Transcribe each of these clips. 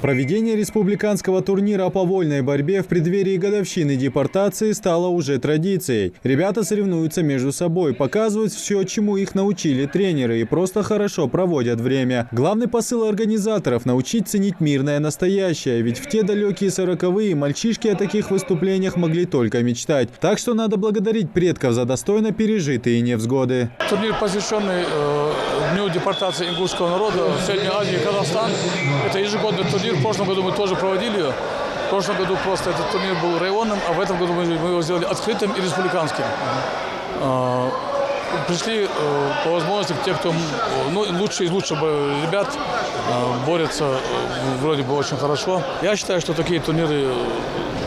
Проведение республиканского турнира по вольной борьбе в преддверии годовщины депортации стало уже традицией. Ребята соревнуются между собой, показывают все, чему их научили тренеры, и просто хорошо проводят время. Главный посыл организаторов – научить ценить мирное настоящее, ведь в те далекие 40-е мальчишки о таких выступлениях могли только мечтать. Так что надо благодарить предков за достойно пережитые невзгоды. Турнир, посвященный Дню депортации ингушского народа в Средней Азии и Казахстан. Это ежегодный турнир. В прошлом году мы тоже проводили ее. В прошлом году просто этот турнир был районным, а в этом году мы его сделали открытым и республиканским. Пришли по возможности те, кто лучшие из лучших ребят борются вроде бы очень хорошо. Я считаю, что такие турниры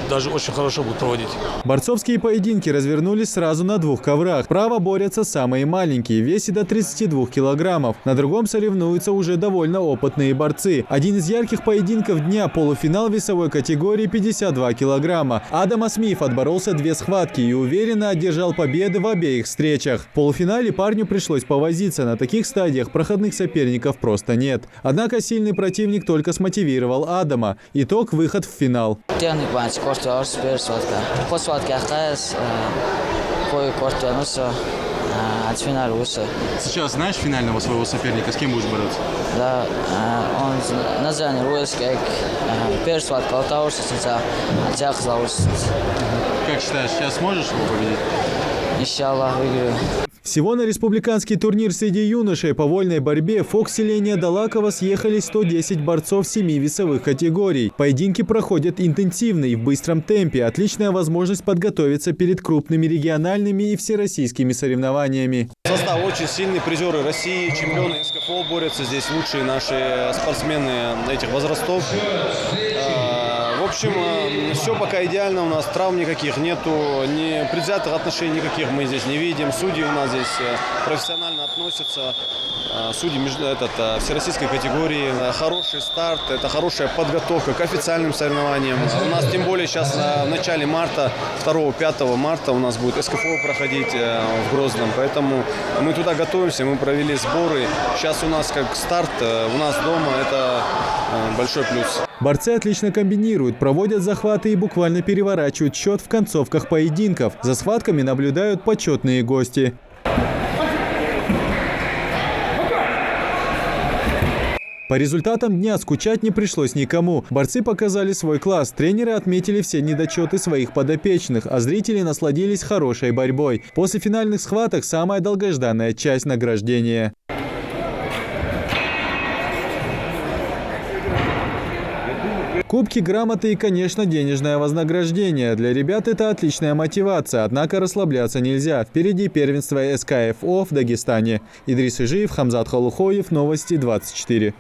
даже очень хорошо будут проводить. Борцовские поединки развернулись сразу на двух коврах. Справа борются самые маленькие, в весе до 32 килограммов. На другом соревнуются уже довольно опытные борцы. Один из ярких поединков дня – полуфинал весовой категории 52 килограмма. Адам Асмиев отборолся 2 схватки и уверенно одержал победы в обеих встречах. В полуфинале парню пришлось повозиться. На таких стадиях проходных соперников просто нет. Однако сильный противник только смотивировал Адама. Итог – выход в финал. Сейчас знаешь финального своего соперника, с кем будешь бороться? Да, он название Руэльский, первый схватка Алтаурса, Как считаешь, сейчас сможешь его победить? Иншаллах, выиграю. Всего на республиканский турнир среди юношей по вольной борьбе Фокс-селения Далакова съехались 110 борцов 7 весовых категорий. Поединки проходят интенсивно и в быстром темпе. Отличная возможность подготовиться перед крупными региональными и всероссийскими соревнованиями. Состав очень сильный, призеры России, чемпионы СКФО борются здесь, лучшие наши спортсмены этих возрастов. В общем, все пока идеально, у нас травм никаких нету, ни предвзятых отношений никаких мы здесь не видим. Судьи у нас здесь профессионально относятся, судьи всероссийской категории. Хороший старт, это хорошая подготовка к официальным соревнованиям. У нас тем более сейчас в начале марта, 2-5 марта у нас будет СКФО проходить в Грозном, поэтому мы туда готовимся, мы провели сборы. Сейчас у нас как старт, у нас дома, это большой плюс. Борцы отлично комбинируют, проводят захваты и буквально переворачивают счет в концовках поединков. За схватками наблюдают почетные гости. По результатам дня скучать не пришлось никому. Борцы показали свой класс, тренеры отметили все недочеты своих подопечных, а зрители насладились хорошей борьбой. После финальных схваток самая долгожданная часть награждения. Кубки, грамоты и, конечно, денежное вознаграждение. Для ребят это отличная мотивация, однако расслабляться нельзя. Впереди первенство СКФО в Дагестане. Идрис Ижиев, Хамзат Халухоев, Новости 24.